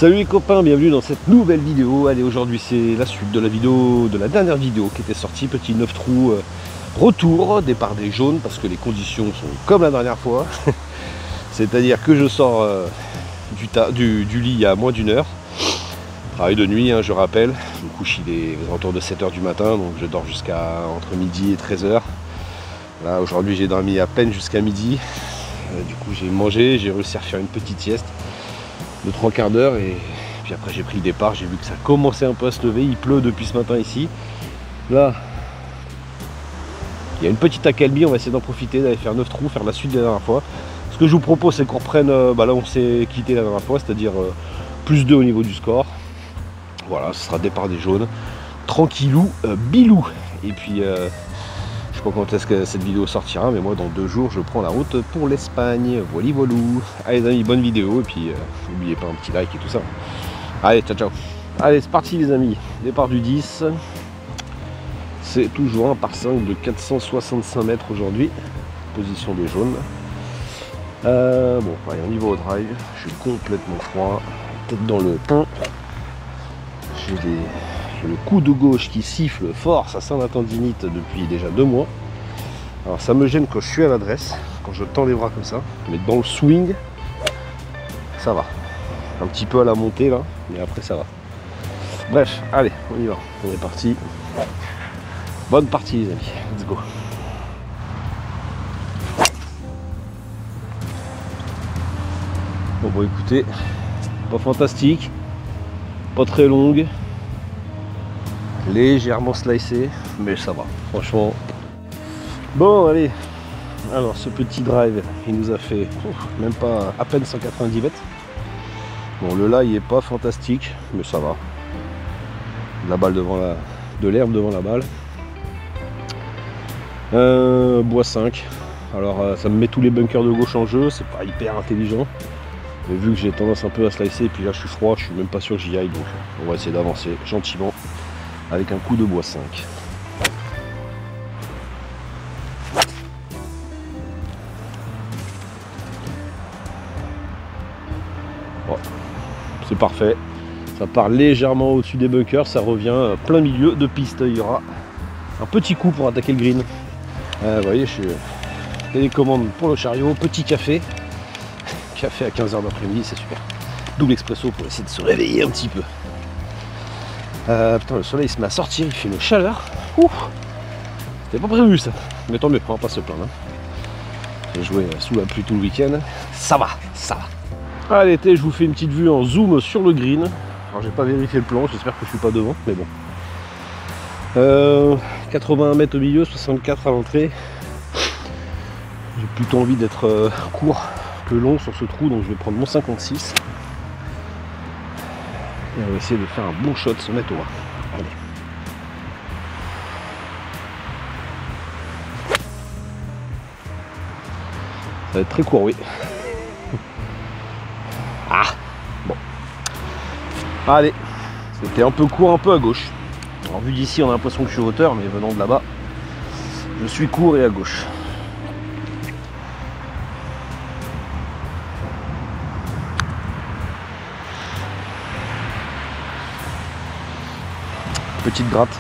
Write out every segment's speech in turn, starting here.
Salut les copains, bienvenue dans cette nouvelle vidéo. Allez, aujourd'hui c'est la suite de la vidéo, de la dernière vidéo qui était sortie, petit 9 trous retour, départ des jaunes, parce que les conditions sont comme la dernière fois. C'est-à-dire que je sors du lit il y a moins d'une heure. Travail de nuit, hein, je rappelle. Je me couche, il est aux alentours de 7 h du matin, donc je dors jusqu'à entre midi et 13 h. Là, aujourd'hui j'ai dormi à peine jusqu'à midi. Du coup j'ai mangé, j'ai réussi à faire une petite sieste de 3/4 d'heure et puis après j'ai pris le départ. J'ai vu que ça commençait un peu à se lever, il pleut depuis ce matin ici. Là il y a une petite accalmie, on va essayer d'en profiter, d'aller faire 9 trous, faire la suite de la dernière fois. Ce que je vous propose, c'est qu'on reprenne là où on s'est quitté la dernière fois, c'est-à-dire plus 2 au niveau du score. Voilà, ce sera départ des jaunes, tranquillou, bilou. Et puis je sais pas quand est-ce que cette vidéo sortira, mais moi dans 2 jours je prends la route pour l'Espagne. Voilà, voilou. Allez les amis, bonne vidéo, et puis n'oubliez pas un petit like et tout ça. Allez, ciao ciao. Allez, c'est parti les amis, départ du 10. C'est toujours un par 5 de 465 mètres aujourd'hui, position des jaunes. Bon, allez, on y va au drive. Je suis complètement froid, tête dans le pain. J'ai le coup de gauche qui siffle fort, ça sent la tendinite depuis déjà 2 mois. Alors ça me gêne quand je suis à l'adresse, quand je tends les bras comme ça, mais dans le swing, ça va. Un petit peu à la montée là, mais après ça va. Bref, allez, on y va, on est parti. Bonne partie les amis, let's go. Bon écoutez, pas fantastique, pas très longue, légèrement slicé, mais ça va, franchement. Bon allez, alors ce petit drive, il nous a fait même pas à peine 190 mètres. Bon, le là il est pas fantastique, mais ça va. La balle devant de l'herbe devant la balle. Bois 5. Alors ça me met tous les bunkers de gauche en jeu, c'est pas hyper intelligent. Mais vu que j'ai tendance un peu à slicer, et puis là je suis froid, je suis même pas sûr que j'y aille, donc on va essayer d'avancer gentiment avec un coup de bois 5. Bon, c'est parfait. Ça part légèrement au-dessus des bunkers, ça revient plein milieu de piste. Il y aura un petit coup pour attaquer le green. Vous voyez, je suis télécommande pour le chariot, petit café. Café à 15 h d'après-midi, c'est super. Double expresso pour essayer de se réveiller un petit peu. Putain, le soleil se met à sortir, il fait une chaleur. C'était pas prévu ça. Mais tant mieux, on va pas se plaindre. J'ai joué sous la pluie tout le week-end. Ça va, ça va. Allez, je vous fais une petite vue en zoom sur le green. Alors j'ai pas vérifié le plan, j'espère que je suis pas devant, mais bon. 81 mètres au milieu, 64 à l'entrée. J'ai plutôt envie d'être court que long sur ce trou, donc je vais prendre mon 56. Et on va essayer de faire un bon shot, se mettre au 1. Allez. Ça va être très court, oui. Ah, bon. Allez. C'était un peu court, un peu à gauche. Alors vu d'ici, on a l'impression que je suis hauteur, mais venant de là-bas, je suis court et à gauche. Petite gratte,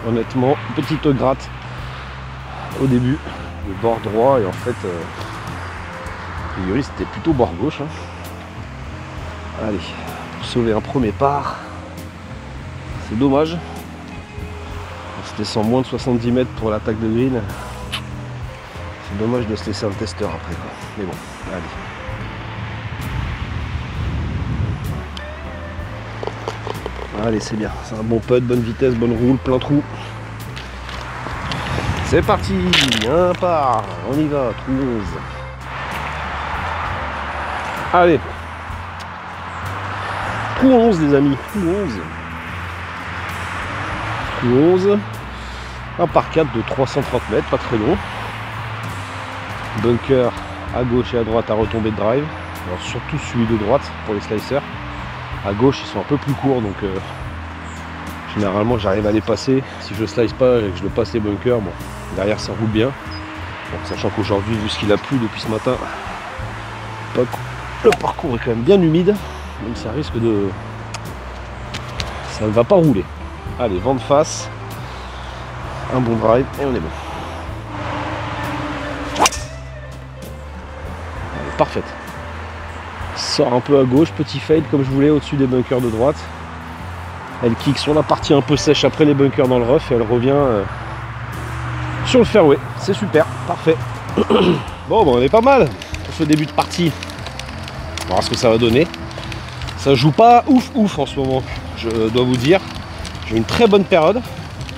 honnêtement, petite gratte au début, le bord droit, et en fait, a priori c'était plutôt bord gauche. Hein. Allez, pour sauver un premier part, c'est dommage. C'était sans moins de 70 mètres pour l'attaque de green. C'est dommage de se laisser un testeur après, quoi. Mais bon, allez. Allez, c'est bien, c'est un bon putt, bonne vitesse, bonne roule, plein trou. C'est parti, un par, on y va, trou 11. Allez. Trou 11 les amis, trou 11. Trou 11. Un par 4 de 330 mètres, pas très long. Bunker à gauche et à droite à retombée de drive. Alors surtout celui de droite pour les slicers. À gauche ils sont un peu plus courts, donc généralement j'arrive à les passer. Si je slice pas et que je le passe les bunkers, bon, derrière ça roule bien. Bon, sachant qu'aujourd'hui, vu ce qu'il a plu depuis ce matin, le parcours est quand même bien humide. donc ça risque de... ça ne va pas rouler. Allez, vent de face, un bon drive et on est bon. Allez, parfaite. Sort un peu à gauche, petit fade comme je voulais au-dessus des bunkers de droite. Elle kick sur la partie un peu sèche après les bunkers dans le rough et elle revient sur le fairway. C'est super, parfait. Bon, on est pas mal pour ce début de partie. On va voir ce que ça va donner. Ça joue pas ouf en ce moment, je dois vous dire. J'ai une très bonne période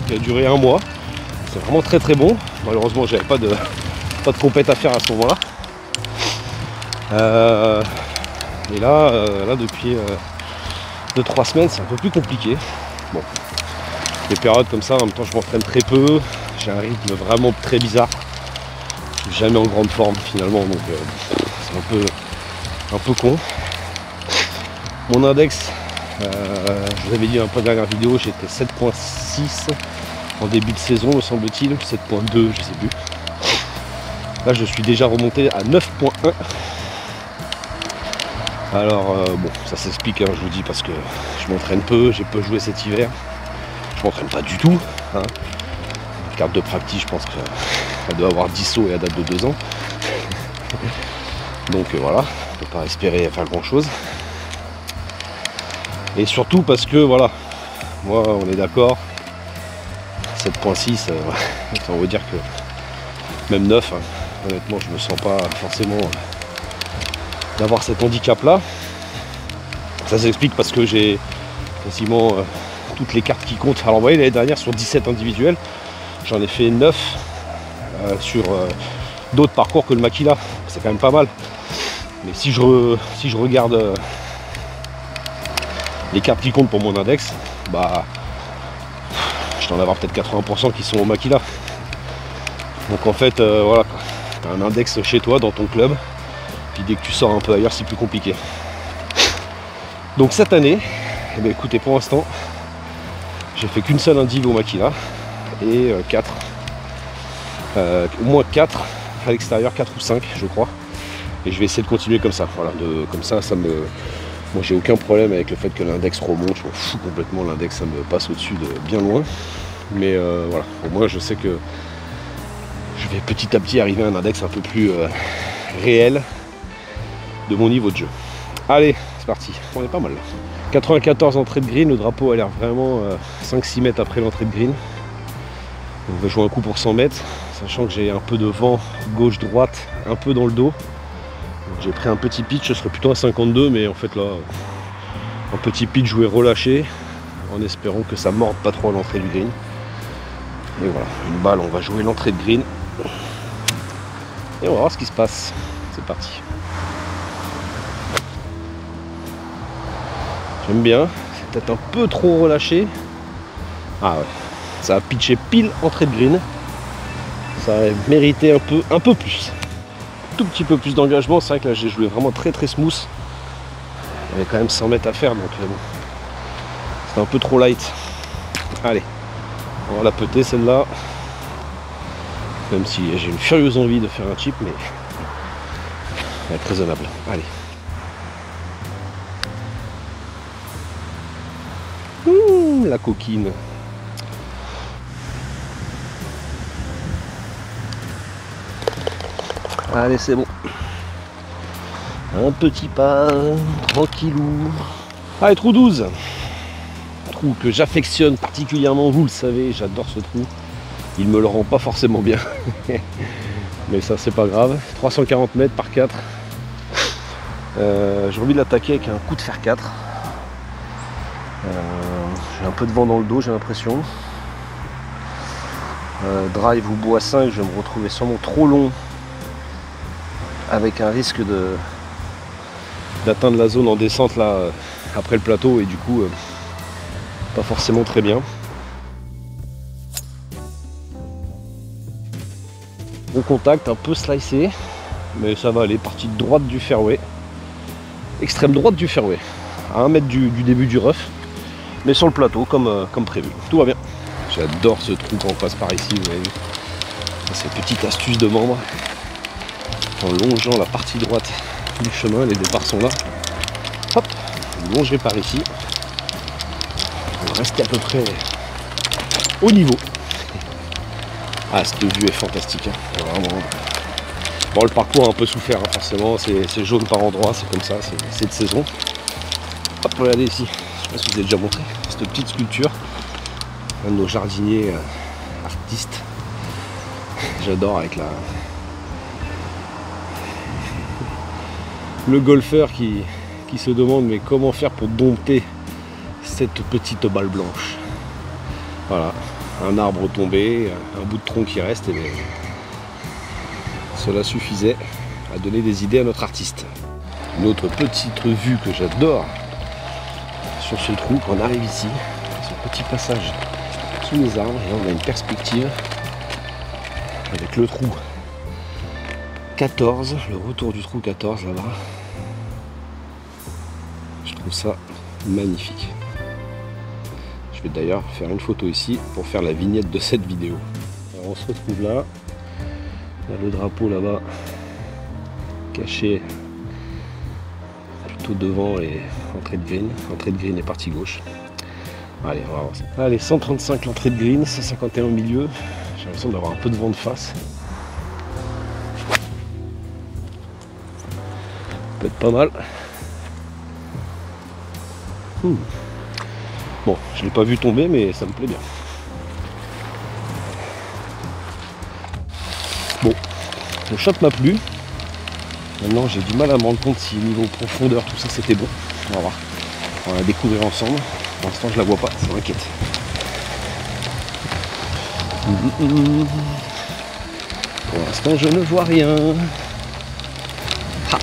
qui a duré un mois. C'est vraiment très bon. Malheureusement, j'avais pas de compète à faire à ce moment-là. Et là depuis 2-3 semaines, c'est un peu plus compliqué. Bon, des périodes comme ça, en même temps, je m'entraîne très peu. J'ai un rythme vraiment très bizarre. Je suis jamais en grande forme finalement, donc c'est un peu con. Mon index, je vous avais dit dans la dernière vidéo, j'étais 7.6 en début de saison, me semble-t-il, 7.2, je sais plus. Là, je suis déjà remonté à 9.1. Alors, bon, ça s'explique, hein, je vous dis, parce que je m'entraîne peu, j'ai peu joué cet hiver. Je m'entraîne pas du tout. Hein. La carte de practice, je pense qu'elle doit avoir 10 sauts et elle date de 2 ans. Donc voilà, on ne peut pas espérer faire grand chose. Et surtout parce que voilà, moi on est d'accord, 7.6, on va dire que même 9, hein, honnêtement je me sens pas forcément d'avoir cet handicap là. Ça s'explique parce que j'ai quasiment toutes les cartes qui comptent. Alors vous voyez, l'année dernière sur 17 individuels, j'en ai fait 9 sur d'autres parcours que le Makila. C'est quand même pas mal. Mais si je regarde les cartes qui comptent pour mon index, bah je dois en avoir peut-être 80% qui sont au Makila. Donc en fait voilà, tu as un index chez toi dans ton club, puis dès que tu sors un peu ailleurs c'est plus compliqué. Donc cette année, eh bien, écoutez, pour l'instant j'ai fait qu'une seule indiv au Makila et 4 au moins 4 à l'extérieur, 4 ou 5 je crois, et je vais essayer de continuer comme ça. Voilà, comme ça me... Moi j'ai aucun problème avec le fait que l'index remonte, je m'en fous complètement, l'index ça me passe au-dessus de bien loin. Mais voilà, au moins je sais que je vais petit à petit arriver à un index un peu plus réel de mon niveau de jeu. Allez, c'est parti, on est pas mal là. 94 entrée de green, le drapeau a l'air vraiment 5-6 mètres après l'entrée de green. On va jouer un coup pour 100 mètres, sachant que j'ai un peu de vent gauche-droite, un peu dans le dos. J'ai pris un petit pitch, ce serait plutôt à 52, mais en fait là, un petit pitch joué relâché, en espérant que ça morde pas trop à l'entrée du green. Et voilà, une balle, on va jouer l'entrée de green. Et on va voir ce qui se passe. C'est parti. J'aime bien, c'est peut-être un peu trop relâché. Ah ouais, ça a pitché pile entrée de green. Ça aurait mérité un peu plus. Tout petit peu plus d'engagement. C'est vrai que là j'ai joué vraiment très smooth. Il y avait quand même 100 mètres à faire, donc bon, c'est un peu trop light. Allez, on va la péter celle-là, même si j'ai une furieuse envie de faire un chip, mais elle est très raisonnable. Allez, la coquine. Allez, c'est bon. Un petit pas, tranquillou. Allez, trou 12. Trou que j'affectionne particulièrement, vous le savez, j'adore ce trou. Il me le rend pas forcément bien. Mais ça, c'est pas grave. 340 mètres par 4. J'ai envie de l'attaquer avec un coup de fer 4. J'ai un peu de vent dans le dos, j'ai l'impression. Drive ou bois 5, je vais me retrouver sûrement trop long, avec un risque d'atteindre la zone en descente là après le plateau, et du coup pas forcément très bien. Bon contact, un peu slicé, mais ça va aller. Partie de droite du fairway, extrême droite du fairway, à 1 mètre du début du rough, mais sur le plateau comme prévu. Tout va bien. J'adore ce trou quand on passe par ici, vous avez vu. Ces petites astuces de membre. En longeant la partie droite du chemin, les départs sont là. Hop, je longerai par ici. On va rester à peu près au niveau. Ah, cette vue est fantastique, hein. Vraiment. Bon, le parcours a un peu souffert, hein, forcément, c'est jaune par endroits, c'est comme ça, c'est de saison. Hop, regardez ici, je sais pas si je vous ai déjà montré, cette petite sculpture, un de nos jardiniers artistes. J'adore avec le golfeur qui se demande mais comment faire pour dompter cette petite balle blanche. Voilà, un arbre tombé, un bout de tronc qui reste, et bien, cela suffisait à donner des idées à notre artiste. Une autre petite vue que j'adore sur ce trou, quand on arrive ici, ce petit passage sous les arbres, et là on a une perspective avec le trou 14, le retour du trou 14 là-bas. Je trouve ça magnifique. Je vais d'ailleurs faire une photo ici pour faire la vignette de cette vidéo. Alors on se retrouve là. Il y a le drapeau là-bas, caché plutôt devant et entrée de green. Entrée de green et partie gauche. Allez, on va voir ça. Allez, 135 l'entrée de green, 151 au milieu. J'ai l'impression d'avoir un peu de vent de face. Peut être pas mal. Bon, je l'ai pas vu tomber, mais ça me plaît bien. Bon, le shot m'a plu. Maintenant, j'ai du mal à me rendre compte si niveau profondeur, tout ça, c'était bon. On va voir. On va la découvrir ensemble. Pour l'instant, je la vois pas, ça m'inquiète. Pour l'instant, je ne vois rien. Ah.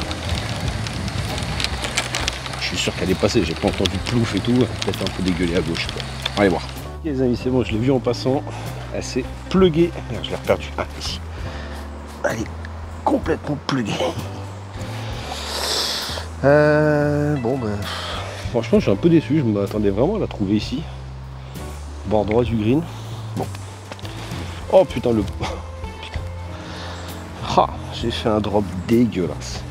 Je suis sûr qu'elle est passée, j'ai pas entendu de plouf et tout. Peut-être un peu dégueulé à gauche. Allez voir. Ok, les amis, c'est bon, je l'ai vu en passant. Elle s'est pluguée. Merde, je l'ai reperdu. Ah, ici. Elle est complètement pluguée. Bon, ben. Franchement, je suis un peu déçu. Je m'attendais vraiment à la trouver ici. Bord droit du green. Bon. Oh putain, le. Putain. Ah, j'ai fait un drop dégueulasse.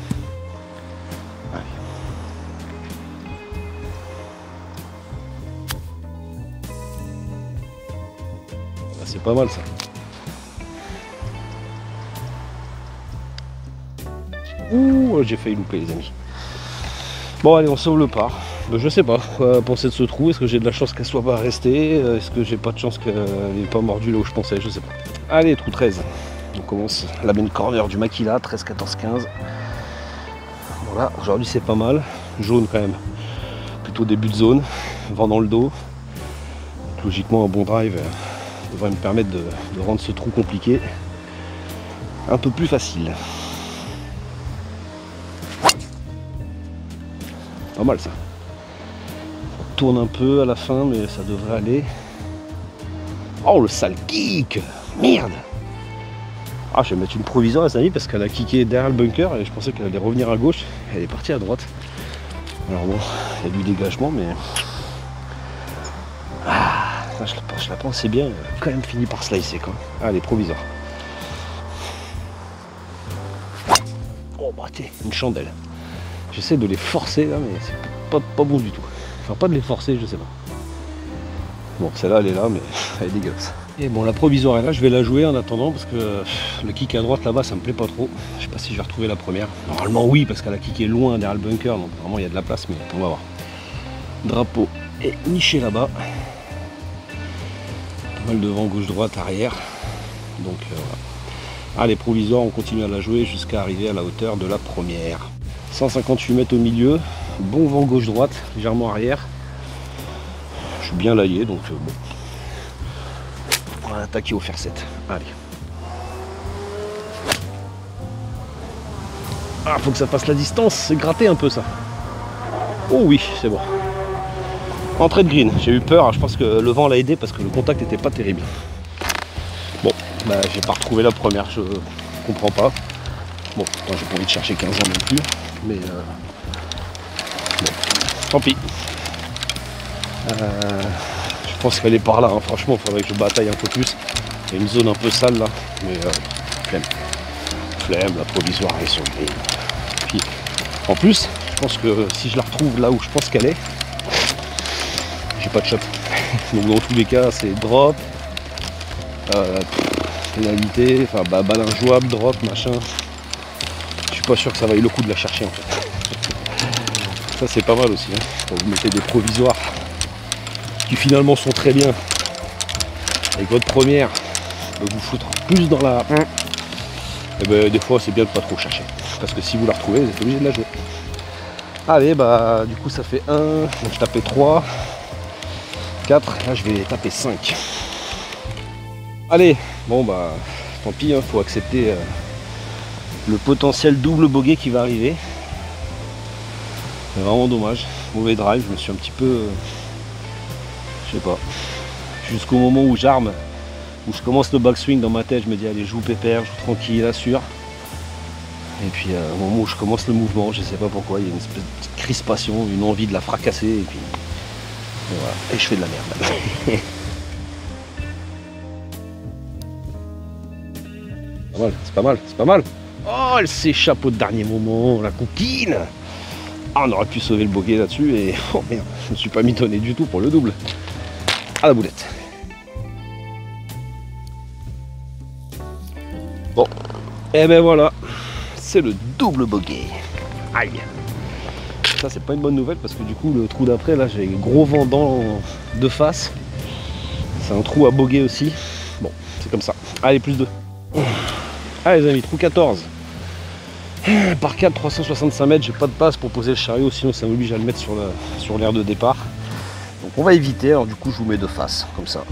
Allez. Ah, c'est pas mal ça. Ouh, j'ai failli louper les amis. Bon allez, on sauve le par. Ben, je sais pas quoi penser de ce trou. Est-ce que j'ai de la chance qu'elle soit pas restée? Est-ce que j'ai pas de chance qu'elle n'ait pas mordu là où je pensais? Je sais pas. Allez, trou 13. On commence la main corner du Makila, 13, 14, 15. Voilà, aujourd'hui c'est pas mal. Jaune quand même. Plutôt début de zone. Vent dans le dos. Donc, logiquement un bon drive devrait me permettre de rendre ce trou compliqué un peu plus facile. Pas mal ça. On tourne un peu à la fin, mais ça devrait aller. Oh le sale kick! Merde! Ah, je vais mettre une provisoire à Samy parce qu'elle a kické derrière le bunker et je pensais qu'elle allait revenir à gauche. Elle est partie à droite. Alors bon, il y a du dégagement, mais. Ah, je la pensais bien. Elle a quand même fini par slicer quoi. Allez, provisoire. Oh bah tiens, une chandelle. J'essaie de les forcer là, mais c'est pas bon du tout. Enfin, pas de les forcer, je sais pas. Bon, celle-là, elle est là, mais elle est dégueulasse. Et bon, la provisoire est là, je vais la jouer en attendant, parce que le kick à droite là-bas, ça me plaît pas trop. Je sais pas si je vais retrouver la première. Normalement, oui, parce qu'elle a kické loin derrière le bunker, donc vraiment, il y a de la place, mais on va voir. Drapeau est niché là-bas. Pas mal de vent gauche-droite, arrière. Donc, voilà. Allez, provisoire, on continue à la jouer jusqu'à arriver à la hauteur de la première. 158 mètres au milieu, bon vent gauche-droite, légèrement arrière. Je suis bien laillé, donc bon. On va attaquer au fer 7. Allez. Ah, faut que ça passe la distance, c'est gratté un peu ça. Oh oui, c'est bon. Entrée de green, j'ai eu peur, je pense que le vent l'a aidé parce que le contact n'était pas terrible. Bon, bah j'ai pas retrouvé la première, je comprends pas. Bon, moi j'ai pas envie de chercher 15 ans non plus. Mais bon, tant pis. Je pense qu'elle est par là, hein. Franchement il faudrait que je bataille un peu plus. Il y a une zone un peu sale là, mais flemme. Flemme, la provisoire est sur le green. Puis en plus, pense que si je la retrouve là où je pense qu'elle est, j'ai pas de shot. Donc dans tous les cas, c'est drop, pénalité, enfin balle injouable, drop, machin. Je suis pas sûr que ça vaille le coup de la chercher en fait. Ça c'est pas mal aussi, hein. Quand vous mettez des provisoires qui finalement sont très bien, avec votre première, vous foutre plus dans la... Et ben, des fois c'est bien de pas trop chercher. Parce que si vous la retrouvez, vous êtes obligé de la jouer. Allez, bah du coup ça fait 1, donc je tapais 3, 4, là je vais taper 5. Allez, bon bah tant pis, hein, faut accepter le potentiel double bogey qui va arriver. C'est vraiment dommage, mauvais drive, je me suis un petit peu, je sais pas, jusqu'au moment où j'arme, où je commence le backswing dans ma tête, je me dis allez joue pépère, joue tranquille, assure. Et puis au moment où je commence le mouvement, je sais pas pourquoi, il y a une espèce de petite crispation, une envie de la fracasser, et puis et voilà, et je fais de la merde. Pas mal, c'est pas mal, c'est pas mal. Oh, elle s'échappe au dernier moment, la coquine. Ah, on aurait pu sauver le bogey là-dessus, et oh merde, je me suis pas mitonné du tout pour le double. À la boulette. Bon, et ben voilà, c'est le double bogey. Aïe. Ça c'est pas une bonne nouvelle parce que du coup le trou d'après là j'ai gros vent de face. C'est un trou à bogey aussi. Bon, c'est comme ça. Allez, plus 2. Allez les amis, trou 14. Par 4, 365 mètres, j'ai pas de passe pour poser le chariot, sinon ça m'oblige à le mettre sur l'aire de départ. Donc on va éviter, alors du coup je vous mets de face, comme ça.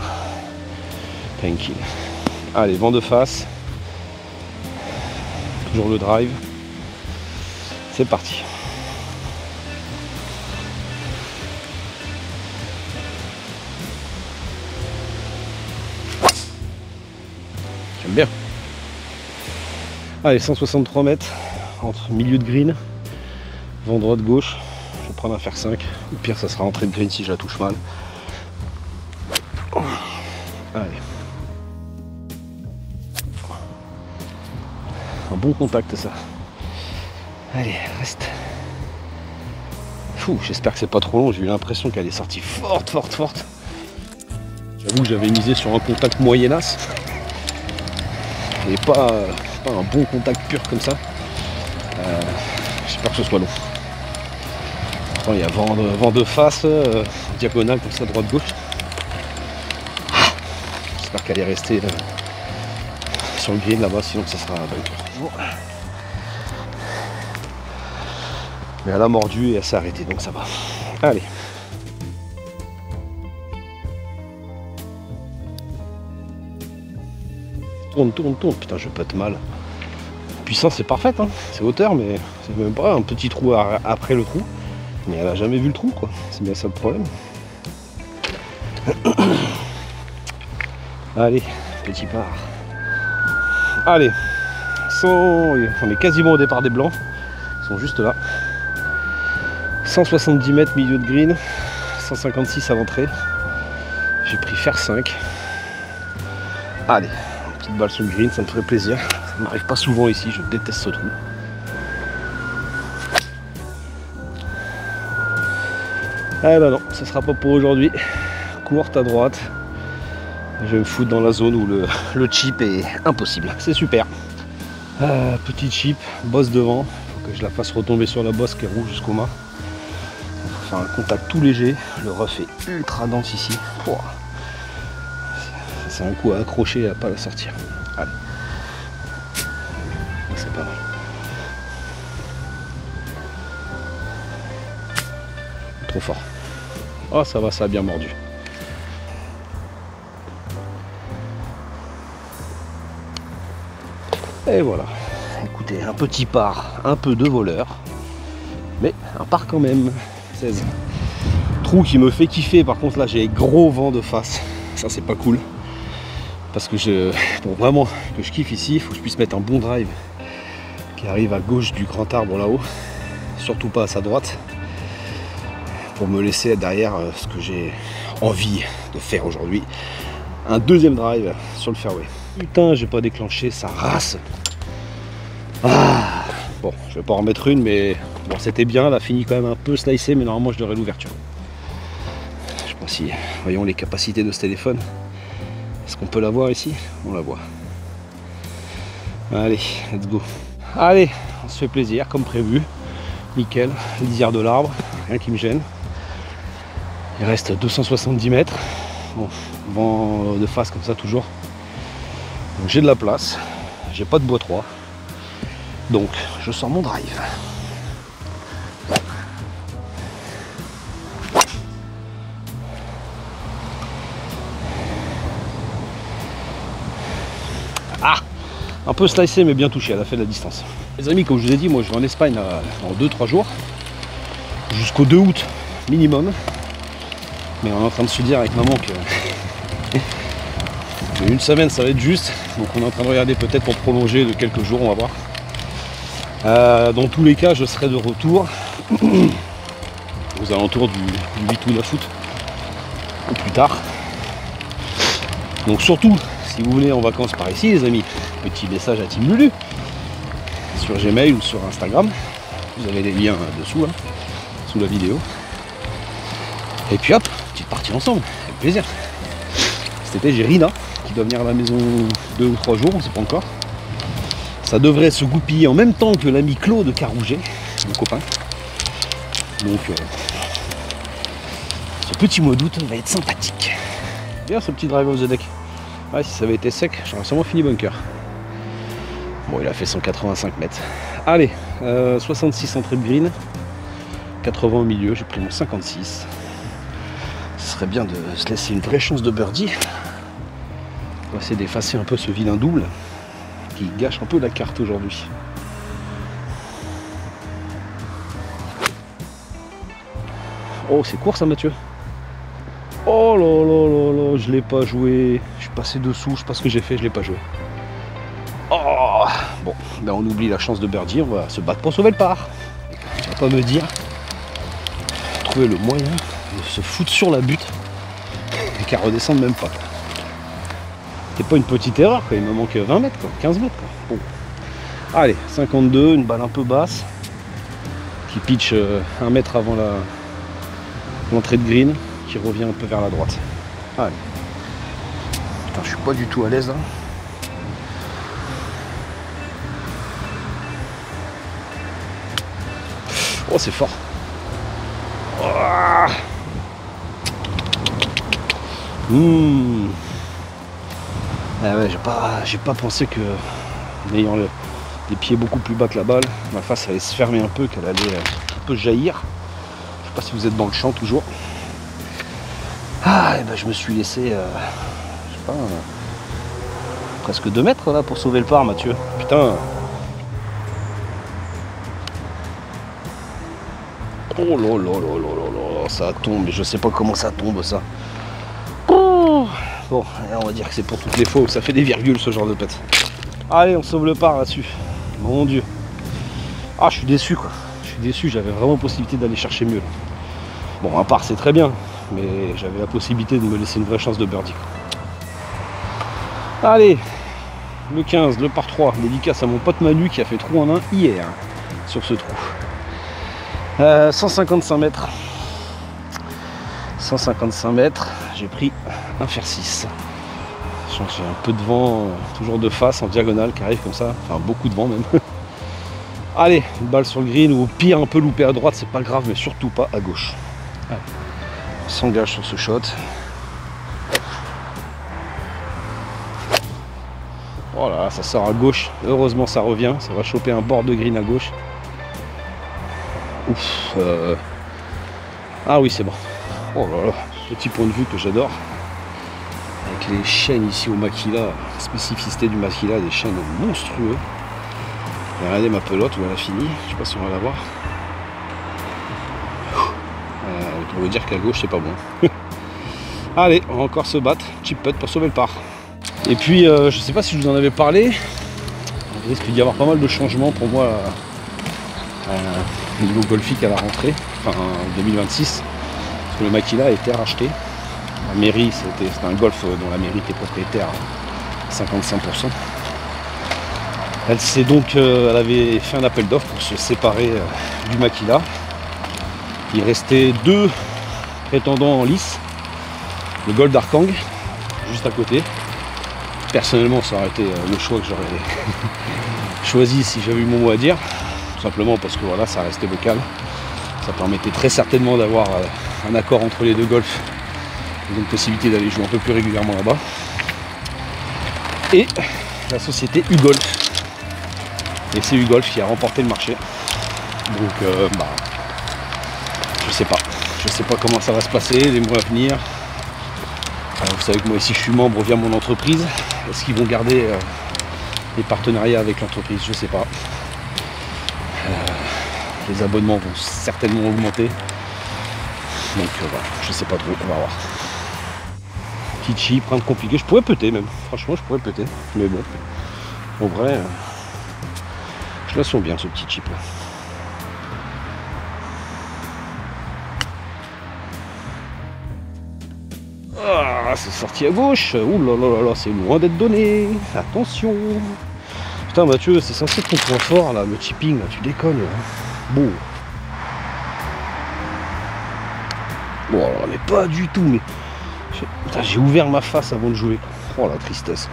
Tranquille. Allez, vent de face. Toujours le drive. C'est parti. J'aime bien. Allez, 163 mètres entre milieu de green, vent droite gauche. Je vais prendre un fer 5. Au pire, ça sera entrée de green si je la touche mal. Allez. Un bon contact ça. Allez, reste. J'espère que c'est pas trop long, j'ai eu l'impression qu'elle est sortie forte. J'avoue que j'avais misé sur un contact moyennasse. Et pas un bon contact pur comme ça. J'espère que ce soit long. Attends, il y a vent de face, diagonale comme ça, droite-gauche. J'espère qu'elle est restée sur le green là-bas, sinon ça sera un bunker. Bon. Mais elle a mordu et elle s'est arrêtée, donc ça va. Allez. Tourne. Putain, je pète mal. Puissance, c'est parfaite, hein. C'est hauteur, mais c'est même pas un petit trou après le trou. Mais elle a jamais vu le trou, quoi. C'est bien ça le problème. Allez, petit part. Allez. On est quasiment au départ des blancs. Ils sont juste là. 170 mètres milieu de green. 156 à l'entrée. J'ai pris fer 5. Allez. Petite balle sur le green, ça me ferait plaisir. Ça m'arrive pas souvent ici, je déteste ce trou. Ah bah non, ça sera pas pour aujourd'hui. Courte à droite. Je vais me foutre dans la zone où le chip est impossible. C'est super. Petit chip, bosse devant. Faut que je la fasse retomber sur la bosse qui roule jusqu'au mât. On va faire un contact tout léger. Le rough est ultra dense ici. Pouah. C'est un coup à accrocher et à pas la sortir. Allez. C'est pas mal. Trop fort. Oh ça va, ça a bien mordu. Et voilà. Écoutez, un petit par, un peu de voleur. Mais un par quand même. 16. Trou qui me fait kiffer. Par contre là j'ai gros vent de face. Ça c'est pas cool. Parce que pour vraiment que je kiffe ici, il faut que je puisse mettre un bon drive qui arrive à gauche du grand arbre là-haut, surtout pas à sa droite, pour me laisser derrière ce que j'ai envie de faire aujourd'hui, un deuxième drive sur le fairway. Putain, j'ai pas déclenché, ça race. Ah, bon, je vais pas en remettre une, mais Bon, c'était bien, elle a fini quand même un peu slicée, mais normalement je devrais l'ouverture. Je sais pas si, voyons les capacités de ce téléphone. Est-ce qu'on peut la voir ici? On la voit. Allez, let's go. Allez, on se fait plaisir comme prévu. Nickel, lisière de l'arbre, rien qui me gêne. Il reste 270 mètres. Bon, vent de face comme ça toujours. Donc j'ai de la place. J'ai pas de bois 3. Donc je sors mon drive. Ah, un peu slicé mais bien touché, elle a fait de la distance. Les amis, comme je vous ai dit, moi je vais en Espagne dans 2-3 jours. Jusqu'au 2 août minimum. Mais on est en train de se dire avec maman que une semaine ça va être juste. Donc on est en train de regarder peut-être pour prolonger de quelques jours, on va voir. Dans tous les cas, je serai de retour aux alentours du 8 ou 9 août ou plus tard. Donc surtout, si vous venez en vacances par ici, les amis, petit message à Team Lulu sur Gmail ou sur Instagram. Vous avez les liens dessous, là, sous la vidéo. Et puis hop, petite partie ensemble, avec plaisir. Cet été, j'ai Rina qui doit venir à la maison 2 ou 3 jours, on ne sait pas encore. Ça devrait se goupiller en même temps que l'ami Claude Carouget, mon copain. Donc, ce petit mois d'août va être sympathique. Bien ce petit drive off the deck. Ouais, si ça avait été sec, j'aurais sûrement fini bunker. Bon, il a fait 185 mètres. Allez, 66 entrée de green, 80 au milieu, j'ai pris mon 56. Ce serait bien de se laisser une vraie chance de birdie. On va essayer d'effacer un peu ce vilain double qui gâche un peu la carte aujourd'hui. Oh, c'est court ça, Mathieu. Oh là là là là, je l'ai pas joué. Je suis passé dessous, je sais pas ce que j'ai fait, je l'ai pas joué. Oh, bon, ben on oublie la chance de birdie, on va se battre pour sauver le par. Tu vas pas me dire trouver le moyen de se foutre sur la butte et qu'elle redescende même pas. C'est pas une petite erreur, quoi. Il me manque 20 mètres, quoi, 15 mètres. Quoi. Bon. Allez, 52, une balle un peu basse qui pitch 1 mètre avant l'entrée de green, qui revient un peu vers la droite. Allez. Putain, je suis pas du tout à l'aise là. Oh, c'est fort. Oh. Ah ouais, j'ai pas pensé que, en ayant les pieds beaucoup plus bas que la balle, ma face allait se fermer un peu, qu'elle allait un peu jaillir. Je sais pas si vous êtes dans le champ toujours. Ah, et ben je me suis laissé, je sais pas, presque 2 mètres là pour sauver le par, Mathieu. Putain. Oh là là là là là, ça tombe, mais je sais pas comment ça tombe ça. Oh. Bon, on va dire que c'est pour toutes les fois où ça fait des virgules ce genre de pète. Allez, on sauve le par là-dessus. Mon Dieu. Ah, je suis déçu quoi. Je suis déçu, j'avais vraiment possibilité d'aller chercher mieux. Là. Bon, un par c'est très bien, mais j'avais la possibilité de me laisser une vraie chance de birdie. Allez, le 15, le par 3, dédicace à mon pote Manu qui a fait trou en 1 hier sur ce trou. 155 mètres. 155 mètres, j'ai pris un fer 6. J'ai un peu de vent, toujours de face en diagonale qui arrive comme ça, enfin beaucoup de vent même. Allez, une balle sur le green ou au pire un peu loupé à droite, c'est pas grave, mais surtout pas à gauche. Allez. On s'engage sur ce shot. Voilà, ça sort à gauche. Heureusement ça revient, ça va choper un bord de green à gauche. Ouf. Ah oui, c'est bon. Oh là là, petit point de vue que j'adore. Avec les chaînes ici au maquila, spécificité du maquila, des chaînes monstrueux. Regardez ma pelote où elle a fini, je sais pas si on va la voir. On veut dire qu'à gauche c'est pas bon. Allez, on va encore se battre, chip putt pour sauver le par. Et puis je sais pas si je vous en avais parlé, il risque d'y avoir pas mal de changements pour moi au niveau golfique à la rentrée, enfin en 2026. Parce que le maquila a été racheté. La mairie, c'était un golf dont la mairie était propriétaire à 55%. Elle avait fait un appel d'offres pour se séparer du Makila. Il restait 2 prétendants en lice. Le Gold Arkang, juste à côté. Personnellement, ça aurait été le choix que j'aurais choisi si j'avais eu mon mot à dire. Tout simplement parce que voilà, ça restait local. Ça permettait très certainement d'avoir un accord entre les 2 golfs. Donc possibilité d'aller jouer un peu plus régulièrement là-bas. Et la société U-Golf. Et c'est U-Golf qui a remporté le marché. Donc je sais pas comment ça va se passer les mois à venir. Vous savez que moi ici je suis membre via mon entreprise. Est-ce qu'ils vont garder les partenariats avec l'entreprise? Je sais pas. Les abonnements vont certainement augmenter. Donc voilà, je sais pas trop, on va voir. Petit chip, un peu compliqué. Je pourrais péter même. Franchement, je pourrais péter. Mais bon, en vrai, je la sens bien ce petit chip là. Ah, c'est sorti à gauche. Ouh là là là là, c'est loin d'être donné. Attention. Putain Mathieu, c'est censé être ton point fort là, le chipping là, tu déconnes. Bon. Bon alors, mais pas du tout, mais j'ai ouvert ma face avant de jouer. Oh la tristesse.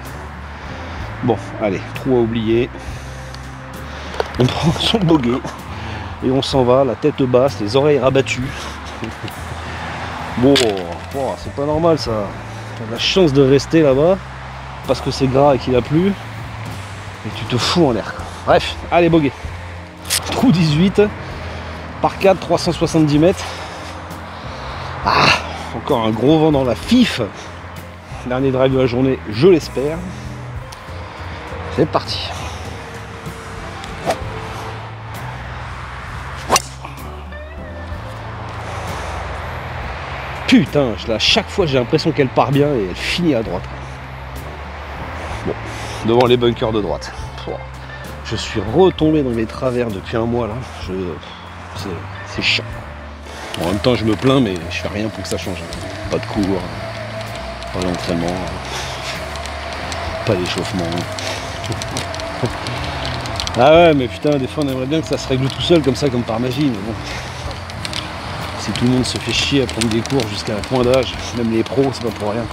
Bon, allez, trou à oublier. On prend son bogey et on s'en va, la tête basse, les oreilles rabattues. Bon, oh, c'est pas normal ça. T'as la chance de rester là-bas parce que c'est gras et qu'il a plu et tu te fous en l'air. Bref, allez bogey. Trou 18 par 4, 370 mètres. Ah, encore un gros vent dans la fif. Dernier drive de la journée, je l'espère. C'est parti. Putain, à chaque fois j'ai l'impression qu'elle part bien et elle finit à droite. Bon, devant les bunkers de droite. Je suis retombé dans mes travers depuis un mois là. C'est chiant. En même temps je me plains mais je fais rien pour que ça change. Pas de cours, pas d'entraînement, pas d'échauffement. Ah ouais mais putain des fois on aimerait bien que ça se règle tout seul comme ça, comme par magie, mais bon. Si tout le monde se fait chier à prendre des cours jusqu'à un point d'âge, même les pros, c'est pas pour rien.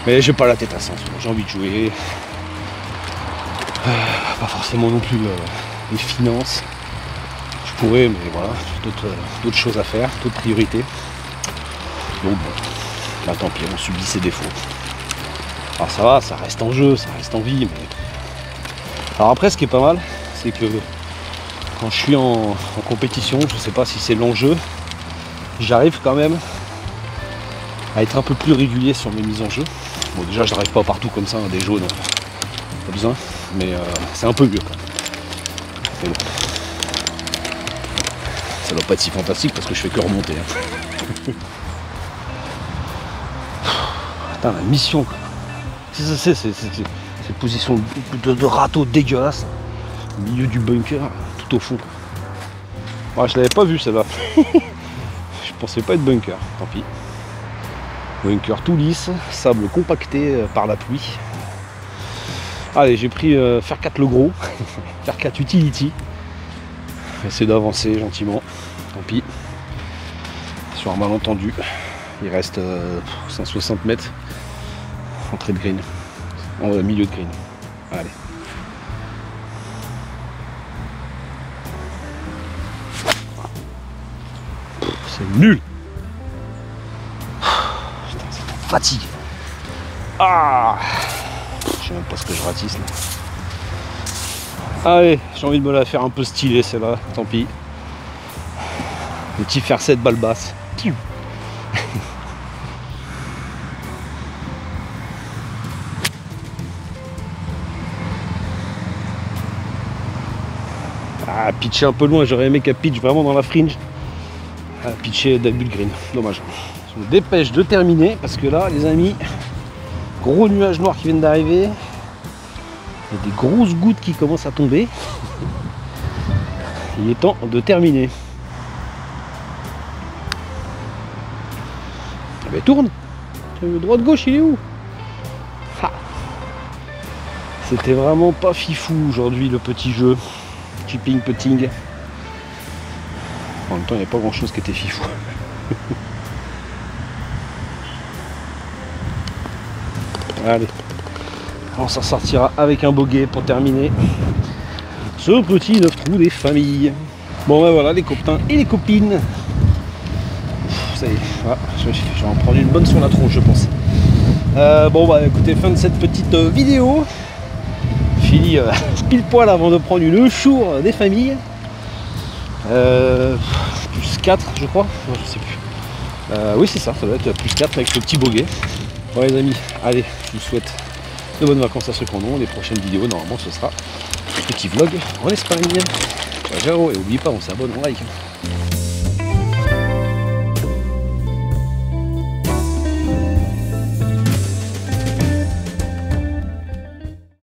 Mais j'ai pas la tête à ça, j'ai envie de jouer. Pas forcément non plus les finances. Je pourrais, mais voilà, d'autres choses à faire, d'autres priorités. Donc bon, là tant pis, on subit ses défauts. Alors ça va, ça reste en jeu, ça reste en vie. Mais... Alors après, ce qui est pas mal, c'est que quand je suis en compétition, je sais pas si c'est l'enjeu, j'arrive quand même à être un peu plus régulier sur mes mises en jeu. Bon déjà je n'arrive pas partout comme ça, hein, des jaunes, pas besoin, mais c'est un peu mieux quand même. Mais bon. Ça doit pas être si fantastique parce que je fais que remonter. Hein. Putain la mission quoi. C'est cette position de râteau dégueulasse au milieu du bunker, tout au fond. Ouais, je l'avais pas vu celle-là. Je pensais pas être bunker, tant pis. Bunker tout lisse, sable compacté par la pluie. Allez, j'ai pris Fer 4 le gros, Fer 4 Utility. Essayer d'avancer gentiment, tant pis. Sur un malentendu, il reste 160 mètres. Entrée de green, en milieu de green. Allez. C'est nul. Putain, ça me fatigue. Ah, je sais même pas ce que je ratisse là. Allez, j'ai envie de me la faire un peu stylée celle-là, tant pis. Le petit fer 7 balle basse. Ah, pitcher un peu loin, j'aurais aimé qu'elle pitch vraiment dans la fringe. Ah, pitcher début de green, dommage. Je me dépêche de terminer parce que là, les amis, gros nuages noirs qui viennent d'arriver. Il y a des grosses gouttes qui commencent à tomber. Il est temps de terminer. Ah ben tourne. Le droit de gauche, il est où? Ah. C'était vraiment pas fifou aujourd'hui le petit jeu. Chipping, putting. En même temps, il n'y a pas grand chose qui était fifou. Allez, on s'en sortira avec un bogey pour terminer ce petit 9 trous des familles. Bon ben voilà les copains et les copines. Ça y est, voilà, je vais en prendre une bonne sur la tronche je pense. Bon bah écoutez, fin de cette petite vidéo. Fini pile poil avant de prendre une chour des familles. Plus 4 je crois, non, je sais plus. Oui c'est ça doit être plus 4 avec ce petit bogey. Bon les amis, allez, je vous souhaite de bonnes vacances à ceux qui en ont. Les prochaines vidéos normalement ce sera un petit vlog en Espagne. Ciao ciao, et n'oubliez pas on s'abonne, on like.